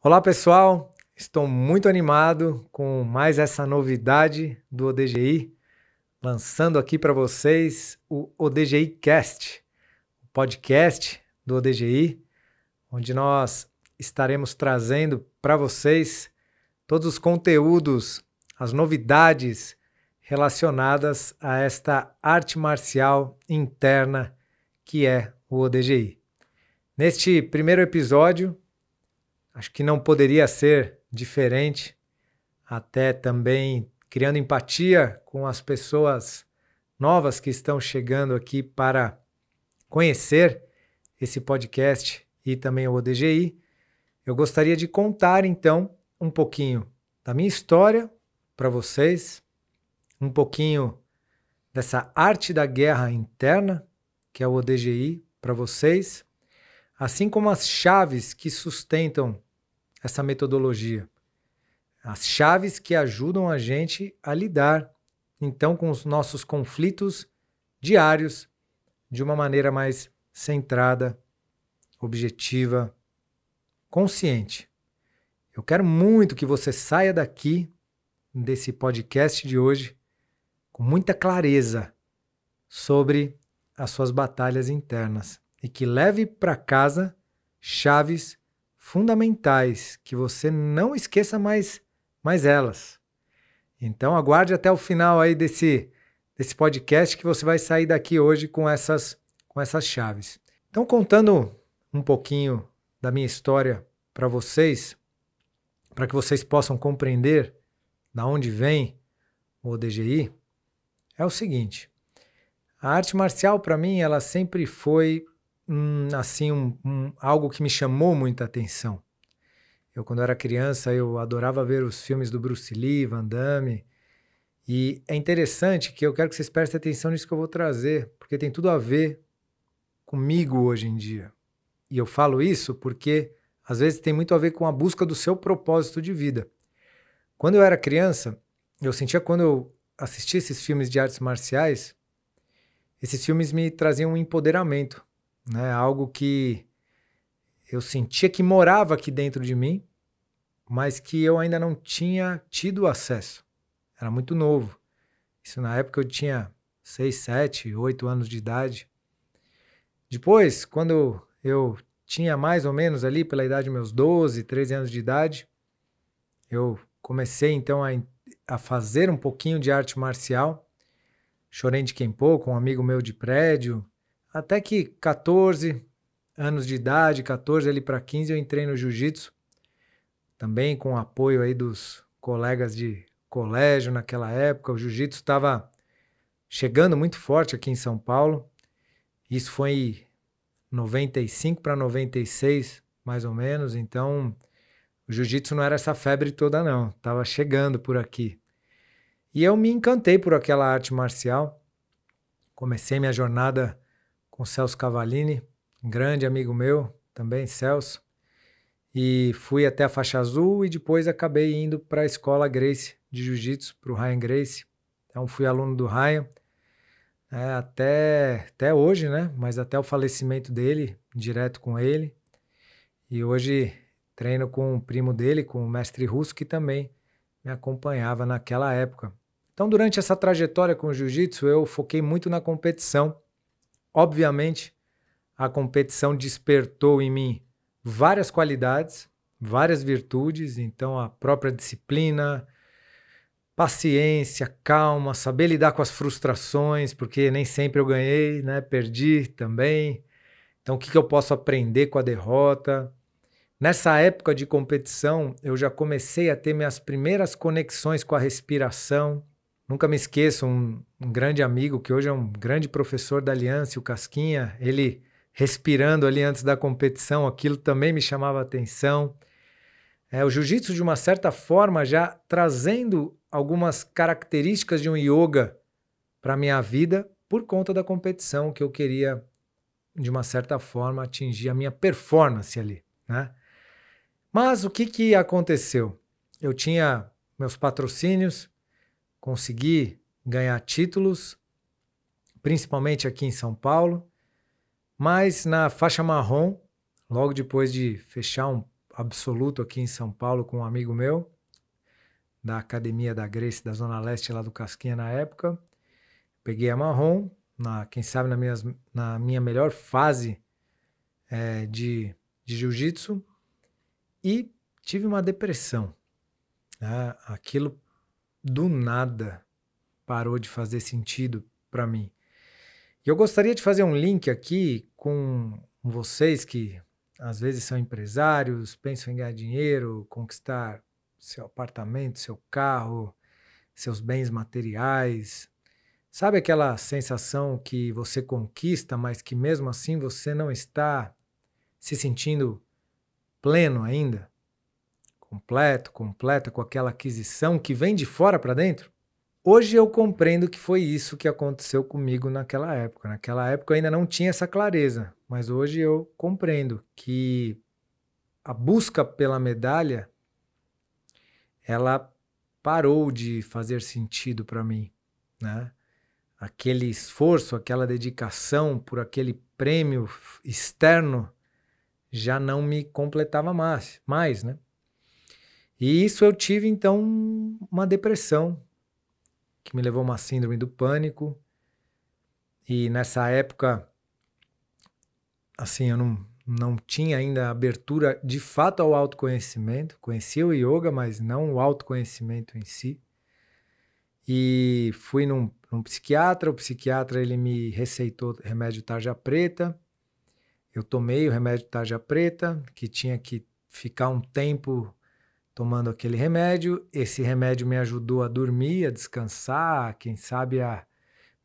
Olá pessoal, estou muito animado com mais essa novidade do ODGI, lançando aqui para vocês o ODGI Cast, o podcast do ODGI, onde nós estaremos trazendo para vocês todos os conteúdos, as novidades relacionadas a esta arte marcial interna que é o ODGI. Neste primeiro episódio, acho que não poderia ser diferente, até também criando empatia com as pessoas novas que estão chegando aqui para conhecer esse podcast e também o ODGI. Eu gostaria de contar, então, um pouquinho da minha história para vocês, um pouquinho dessa arte da guerra interna, que é o ODGI, para vocês, assim como as chaves que sustentam essa metodologia. As chaves que ajudam a gente a lidar, então, com os nossos conflitos diários de uma maneira mais centrada, objetiva, consciente. Eu quero muito que você saia daqui, desse podcast de hoje, com muita clareza sobre as suas batalhas internas e que leve para casa chaves fundamentais, que você não esqueça mais elas. Então aguarde até o final aí desse podcast que você vai sair daqui hoje com essas chaves. Então, contando um pouquinho da minha história para vocês, para que vocês possam compreender da onde vem o ODGI, é o seguinte: a arte marcial para mim ela sempre foi algo que me chamou muita atenção. Eu, quando era criança, eu adorava ver os filmes do Bruce Lee, Van Damme, e é interessante que eu quero que vocês prestem atenção nisso que eu vou trazer, porque tem tudo a ver comigo hoje em dia. E eu falo isso porque, às vezes, tem muito a ver com a busca do seu propósito de vida. Quando eu era criança, eu sentia, quando eu assistia esses filmes de artes marciais, esses filmes me traziam um empoderamento, né? Algo que eu sentia que morava aqui dentro de mim, mas que eu ainda não tinha tido acesso. Era muito novo. Isso na época eu tinha 6, 7, 8 anos de idade. Depois, quando eu tinha mais ou menos ali pela idade de meus 12, 13 anos de idade, eu comecei então a fazer um pouquinho de arte marcial. Shorin de Kenpo com um amigo meu de prédio, até que 14 anos de idade, 14 ali para 15, eu entrei no jiu-jitsu, também com o apoio aí dos colegas de colégio naquela época. O jiu-jitsu estava chegando muito forte aqui em São Paulo, isso foi 95 para 96, mais ou menos, então o jiu-jitsu não era essa febre toda não, estava chegando por aqui. E eu me encantei por aquela arte marcial. Comecei minha jornada com Celso Cavallini, um grande amigo meu, também Celso. E fui até a faixa azul e depois acabei indo para a escola Gracie de Jiu-Jitsu, para o Ryan Gracie. Então fui aluno do Ryan até hoje, né? Mas até o falecimento dele, direto com ele. E hoje treino com o primo dele, com o mestre Russo, que também me acompanhava naquela época. Então, durante essa trajetória com o jiu-jitsu, eu foquei muito na competição. Obviamente, a competição despertou em mim várias qualidades, várias virtudes. Então, a própria disciplina, paciência, calma, saber lidar com as frustrações, porque nem sempre eu ganhei, né? Perdi também. Então, o que eu posso aprender com a derrota? Nessa época de competição, eu já comecei a ter minhas primeiras conexões com a respiração. Nunca me esqueço, um grande amigo, que hoje é um grande professor da Aliança, o Casquinha, ele respirando ali antes da competição, aquilo também me chamava a atenção. O jiu-jitsu, de uma certa forma, já trazendo algumas características de um yoga para a minha vida por conta da competição, que eu queria, de uma certa forma, atingir a minha performance ali, né? Mas o que aconteceu? Eu tinha meus patrocínios, consegui ganhar títulos, principalmente aqui em São Paulo, mas na faixa marrom, logo depois de fechar absoluto aqui em São Paulo com um amigo meu, da Academia da Grace, da Zona Leste, lá do Casquinha na época. Peguei a marrom, quem sabe na minha melhor fase de jiu-jitsu, e tive uma depressão. Né? Aquilo do nada parou de fazer sentido para mim. E eu gostaria de fazer um link aqui com vocês que às vezes são empresários, pensam em ganhar dinheiro, conquistar seu apartamento, seu carro, seus bens materiais. Sabe aquela sensação que você conquista, mas que mesmo assim você não está se sentindo pleno ainda? Completa com aquela aquisição que vem de fora para dentro? Hoje eu compreendo que foi isso que aconteceu comigo naquela época. Naquela época eu ainda não tinha essa clareza, mas hoje eu compreendo que a busca pela medalha, ela parou de fazer sentido para mim, né? Aquele esforço, aquela dedicação por aquele prêmio externo já não me completava mais, né? E isso eu tive, então, uma depressão, que me levou a uma síndrome do pânico. E nessa época, assim, eu não tinha ainda abertura de fato ao autoconhecimento. Conhecia o yoga, mas não o autoconhecimento em si. E fui num psiquiatra. O psiquiatra, ele me receitou remédio tarja preta. Eu tomei o remédio tarja preta, que tinha que ficar um tempo tomando aquele remédio. Esse remédio me ajudou a dormir, a descansar, quem sabe a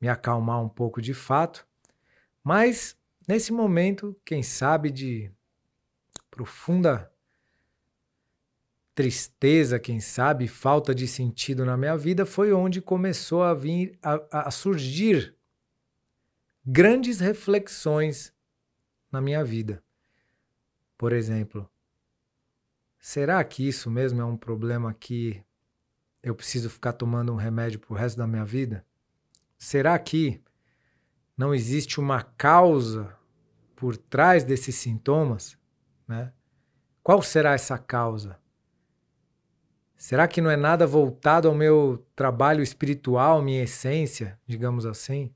me acalmar um pouco de fato. Mas, nesse momento, quem sabe de profunda tristeza, quem sabe, falta de sentido na minha vida, foi onde começou a vir a surgir grandes reflexões na minha vida. Por exemplo, será que isso mesmo é um problema que eu preciso ficar tomando um remédio pro resto da minha vida? Será que não existe uma causa por trás desses sintomas, né? Qual será essa causa? Será que não é nada voltado ao meu trabalho espiritual, minha essência, digamos assim?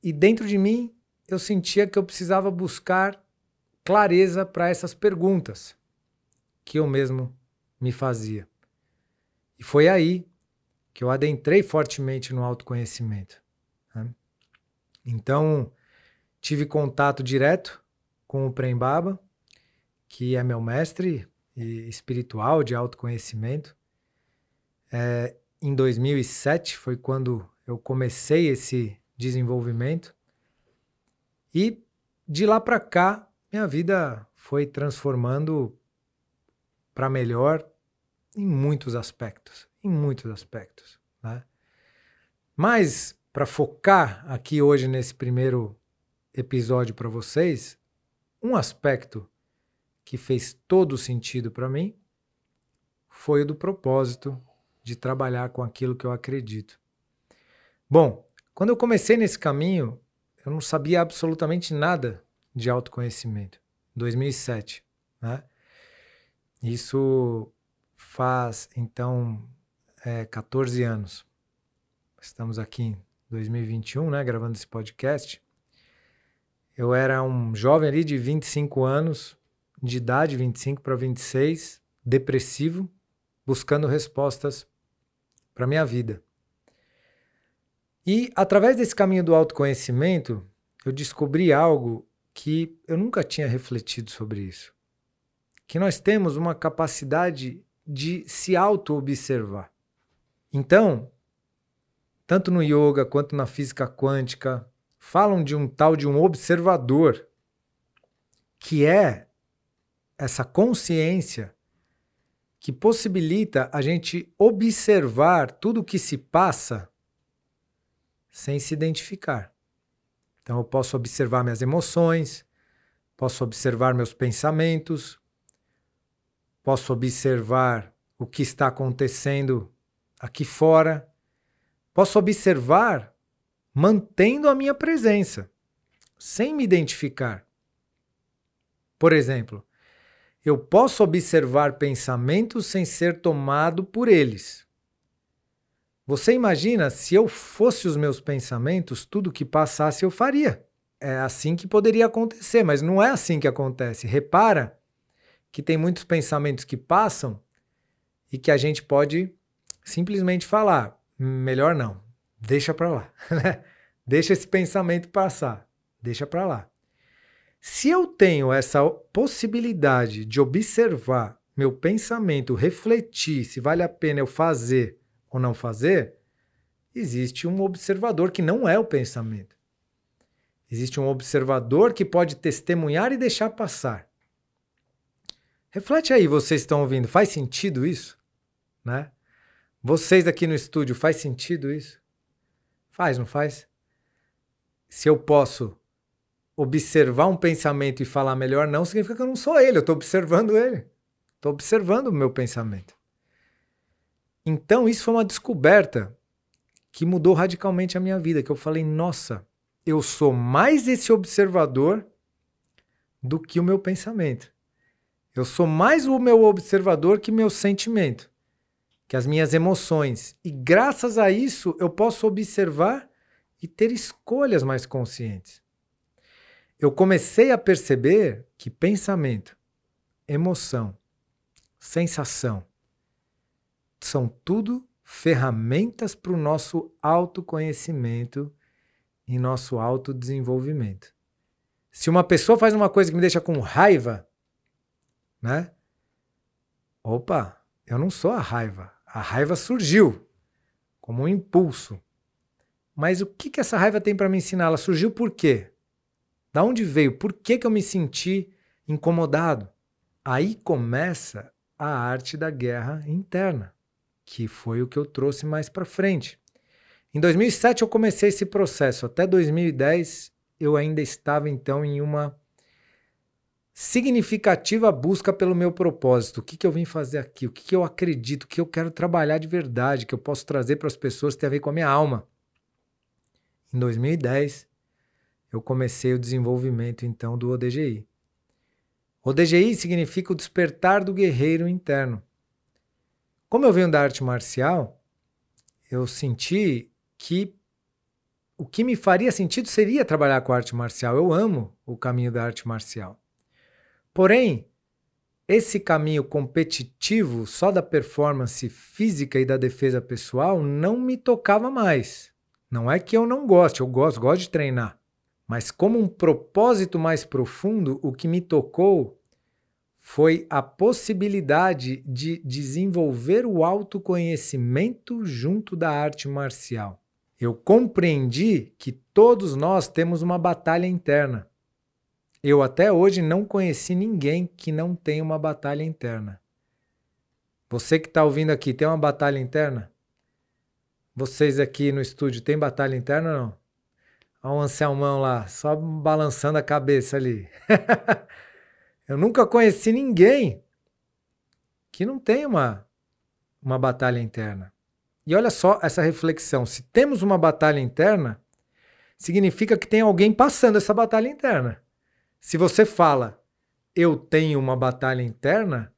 E dentro de mim, eu sentia que eu precisava buscar clareza para essas perguntas que eu mesmo me fazia. E foi aí que eu adentrei fortemente no autoconhecimento, né? Então, tive contato direto com o Prem Baba, que é meu mestre espiritual de autoconhecimento. Em 2007 foi quando eu comecei esse desenvolvimento. E de lá para cá, minha vida foi transformando para melhor em muitos aspectos, né? Mas, para focar aqui hoje nesse primeiro episódio para vocês, um aspecto que fez todo sentido para mim foi o do propósito de trabalhar com aquilo que eu acredito. Bom, quando eu comecei nesse caminho, eu não sabia absolutamente nada de autoconhecimento. 2007, né? Isso faz, então, 14 anos. Estamos aqui em 2021, né, gravando esse podcast. Eu era um jovem ali de 25 anos, de idade, 25 para 26, depressivo, buscando respostas para a minha vida. E, através desse caminho do autoconhecimento, eu descobri algo que eu nunca tinha refletido sobre isso. Que nós temos uma capacidade de se auto-observar. Então, tanto no yoga quanto na física quântica, falam de um tal de um observador, que é essa consciência que possibilita a gente observar tudo o que se passa sem se identificar. Então eu posso observar minhas emoções, posso observar meus pensamentos, posso observar o que está acontecendo aqui fora, posso observar mantendo a minha presença, sem me identificar. Por exemplo, Eu posso observar pensamentos sem ser tomado por eles. Você imagina, se eu fosse os meus pensamentos, tudo que passasse eu faria. É assim que poderia acontecer, mas não é assim que acontece. Repara que tem muitos pensamentos que passam e que a gente pode simplesmente falar, melhor não, deixa para lá. Deixa esse pensamento passar, deixa para lá. Se eu tenho essa possibilidade de observar meu pensamento, refletir se vale a pena eu fazer ou não fazer, existe um observador que não é o pensamento. Existe um observador que pode testemunhar e deixar passar. Reflete aí, vocês estão ouvindo, faz sentido isso? Né? Vocês aqui no estúdio, faz sentido isso? Faz, não faz? Se eu posso observar um pensamento e falar melhor não, significa que eu não sou ele, eu estou observando ele. Estou observando o meu pensamento. Então, isso foi uma descoberta que mudou radicalmente a minha vida, que eu falei, nossa, eu sou mais esse observador do que o meu pensamento. Eu sou mais o meu observador que meu sentimento, que as minhas emoções. E graças a isso, eu posso observar e ter escolhas mais conscientes. Eu comecei a perceber que pensamento, emoção, sensação são tudo ferramentas para o nosso autoconhecimento e nosso autodesenvolvimento. Se uma pessoa faz uma coisa que me deixa com raiva, né? Opa, eu não sou a raiva. A raiva surgiu como um impulso. Mas o que essa raiva tem para me ensinar? Ela surgiu por quê? Da onde veio? Por que eu me senti incomodado? Aí começa a arte da guerra interna, que foi o que eu trouxe mais para frente. Em 2007 eu comecei esse processo. Até 2010 eu ainda estava então em uma significativa busca pelo meu propósito. O que eu vim fazer aqui? O que eu acredito? O que eu quero trabalhar de verdade? Que eu posso trazer para as pessoas que tem a ver com a minha alma? Em 2010 eu comecei o desenvolvimento então do ODGI. ODGI significa o despertar do guerreiro interno. Como eu venho da arte marcial, eu senti que o que me faria sentido seria trabalhar com a arte marcial. Eu amo o caminho da arte marcial. Porém, esse caminho competitivo só da performance física e da defesa pessoal não me tocava mais. Não é que eu não goste, eu gosto de treinar. Mas como um propósito mais profundo, o que me tocou foi a possibilidade de desenvolver o autoconhecimento junto da arte marcial. Eu compreendi que todos nós temos uma batalha interna. Eu até hoje não conheci ninguém que não tenha uma batalha interna. Você que está ouvindo aqui, tem uma batalha interna? Vocês aqui no estúdio, tem batalha interna ou não? Olha o Anselmão lá, só balançando a cabeça ali. Eu nunca conheci ninguém que não tenha uma batalha interna. E olha só essa reflexão. Se temos uma batalha interna, significa que tem alguém passando essa batalha interna. Se você fala, eu tenho uma batalha interna,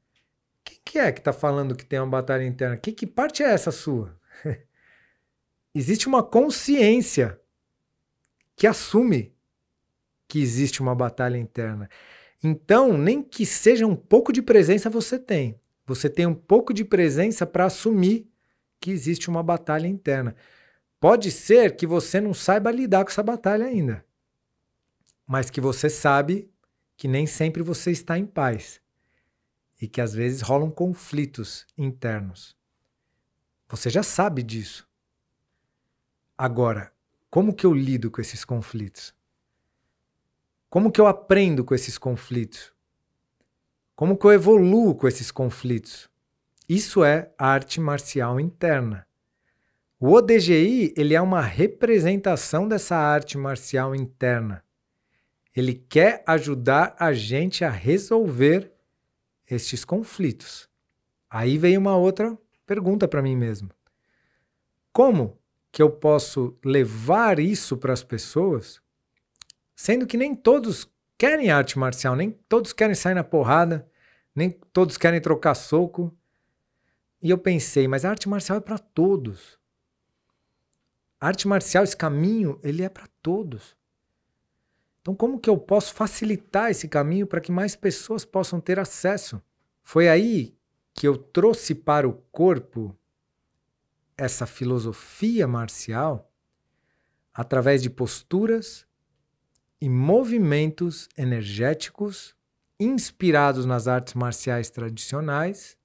quem que é que está falando que tem uma batalha interna? Que parte é essa sua? Existe uma consciência que assume que existe uma batalha interna. Então, nem que seja um pouco de presença você tem. Você tem um pouco de presença para assumir que existe uma batalha interna. Pode ser que você não saiba lidar com essa batalha ainda, mas que você sabe que nem sempre você está em paz e que às vezes rolam conflitos internos. Você já sabe disso. Agora, como que eu lido com esses conflitos? Como que eu aprendo com esses conflitos? Como que eu evoluo com esses conflitos? Isso é arte marcial interna. O ODGI, ele é uma representação dessa arte marcial interna. Ele quer ajudar a gente a resolver estes conflitos. Aí veio uma outra pergunta para mim mesmo. Como que eu posso levar isso para as pessoas, sendo que nem todos querem arte marcial, nem todos querem sair na porrada, nem todos querem trocar soco. E eu pensei, mas a arte marcial é para todos. A arte marcial, esse caminho, ele é para todos. Então como que eu posso facilitar esse caminho para que mais pessoas possam ter acesso? Foi aí que eu trouxe para o corpo essa filosofia marcial através de posturas e movimentos energéticos inspirados nas artes marciais tradicionais,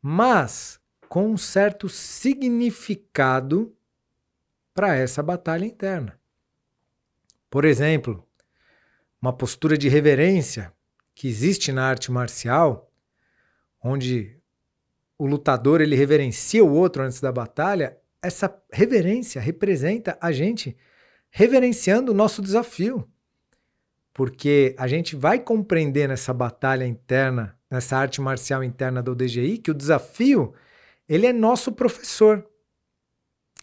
mas com um certo significado para essa batalha interna. Por exemplo, uma postura de reverência que existe na arte marcial, onde o lutador ele reverencia o outro antes da batalha, essa reverência representa a gente reverenciando o nosso desafio. Porque a gente vai compreender nessa batalha interna, nessa arte marcial interna do ODGI, que o desafio, ele é nosso professor.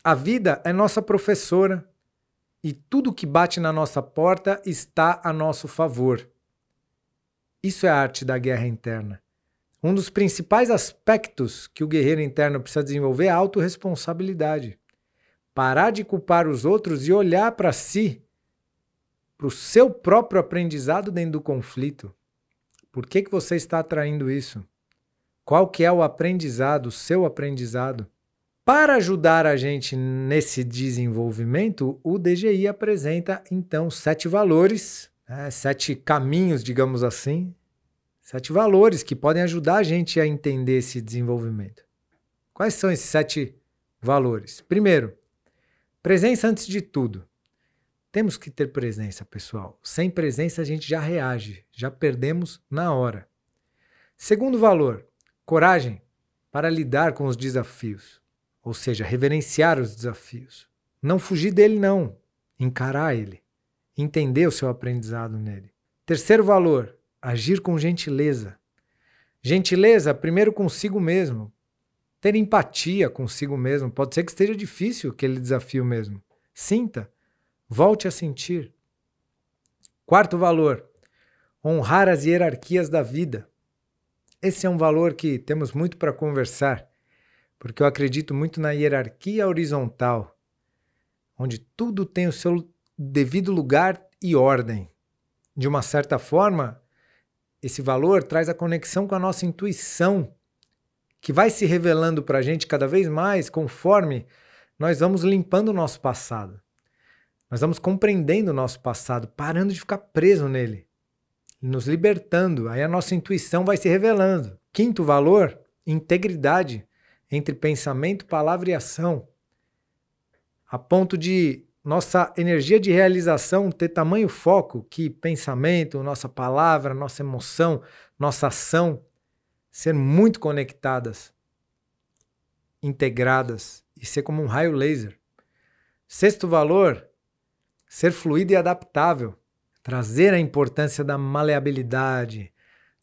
A vida é nossa professora e tudo que bate na nossa porta está a nosso favor. Isso é a arte da guerra interna. Um dos principais aspectos que o guerreiro interno precisa desenvolver é a autorresponsabilidade. Parar de culpar os outros e olhar para si, para o seu próprio aprendizado dentro do conflito. Por que você está atraindo isso? Qual que é o aprendizado, o seu aprendizado? Para ajudar a gente nesse desenvolvimento, o DGI apresenta, então, 7 valores, 7 caminhos, digamos assim, 7 valores que podem ajudar a gente a entender esse desenvolvimento. Quais são esses 7 valores? Primeiro, presença antes de tudo. Temos que ter presença, pessoal. Sem presença a gente já reage, já perdemos na hora. Segundo valor, coragem para lidar com os desafios. Ou seja, reverenciar os desafios. Não fugir dele, não. Encarar ele. Entender o seu aprendizado nele. Terceiro valor, agir com gentileza. Gentileza, primeiro consigo mesmo. Ter empatia consigo mesmo. Pode ser que esteja difícil aquele desafio mesmo. Sinta. Volte a sentir. Quarto valor, honrar as hierarquias da vida. Esse é um valor que temos muito para conversar, porque eu acredito muito na hierarquia horizontal, onde tudo tem o seu devido lugar e ordem. De uma certa forma, esse valor traz a conexão com a nossa intuição, que vai se revelando para a gente cada vez mais conforme nós vamos limpando o nosso passado. Nós vamos compreendendo o nosso passado, parando de ficar preso nele, nos libertando. Aí a nossa intuição vai se revelando. Quinto valor, integridade entre pensamento, palavra e ação. A ponto de nossa energia de realização ter tamanho foco que pensamento, nossa palavra, nossa emoção, nossa ação ser muito conectadas, integradas e ser como um raio laser. Sexto valor, ser fluido e adaptável, trazer a importância da maleabilidade,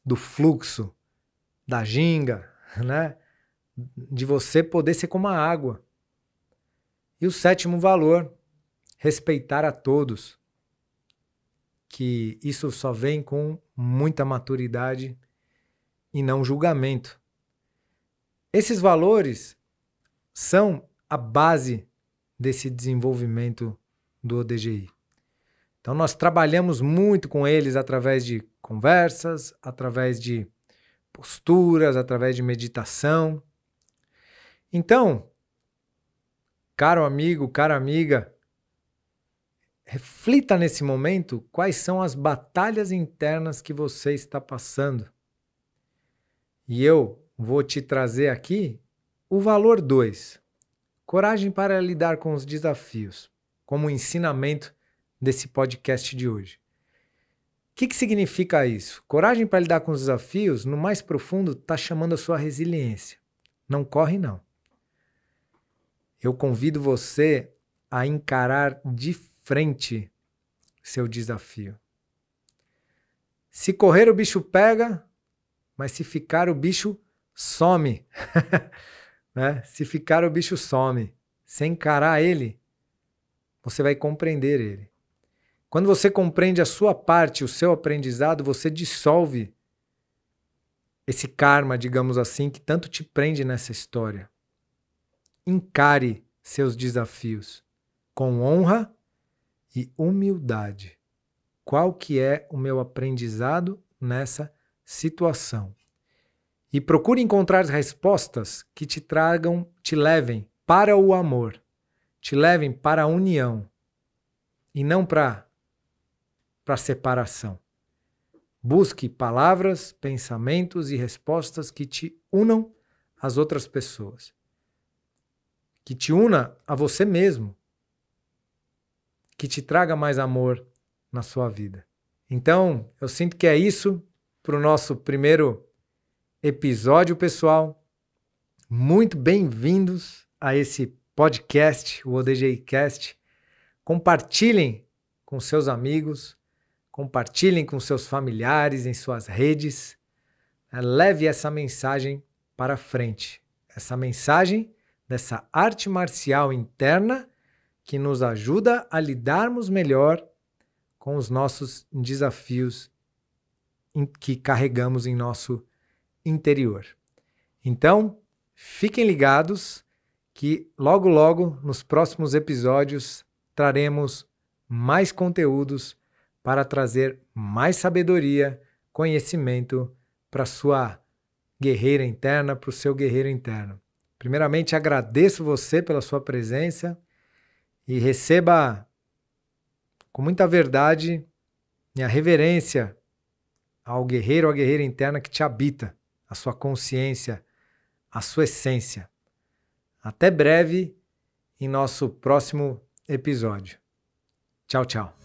do fluxo, da ginga, né? De você poder ser como a água. E o sétimo valor, respeitar a todos, que isso só vem com muita maturidade e não julgamento. Esses valores são a base desse desenvolvimento do ODGI. Então nós trabalhamos muito com eles através de conversas, através de posturas, através de meditação. Então, caro amigo, cara amiga, reflita nesse momento quais são as batalhas internas que você está passando. E eu vou te trazer aqui o valor 2, coragem para lidar com os desafios, como ensinamento desse podcast de hoje. O que significa isso? Coragem para lidar com os desafios, no mais profundo, está chamando a sua resiliência. Não corre, não. Eu convido você a encarar de frente seu desafio. Se correr, o bicho pega, mas se ficar, o bicho some. Né? Se ficar, o bicho some. Se encarar ele, você vai compreender ele. Quando você compreende a sua parte, o seu aprendizado, você dissolve esse karma, digamos assim, que tanto te prende nessa história. Encare seus desafios com honra e humildade. Qual que é o meu aprendizado nessa situação? E procure encontrar respostas que te levem para o amor, te levem para a união e não para a separação. Busque palavras, pensamentos e respostas que te unam às outras pessoas, que te una a você mesmo, que te traga mais amor na sua vida. Então, eu sinto que é isso para o nosso primeiro episódio, pessoal. Muito bem-vindos a esse podcast, o ODGI Cast. Compartilhem com seus amigos, compartilhem com seus familiares em suas redes. Leve essa mensagem para frente. Essa mensagem dessa arte marcial interna que nos ajuda a lidarmos melhor com os nossos desafios que carregamos em nosso interior. Então, fiquem ligados que logo, logo, nos próximos episódios, traremos mais conteúdos para trazer mais sabedoria, conhecimento para a sua guerreira interna, para o seu guerreiro interno. Primeiramente, agradeço você pela sua presença e receba com muita verdade minha reverência ao guerreiro ou à guerreira interna que te habita, a sua consciência, a sua essência. Até breve em nosso próximo episódio. Tchau, tchau.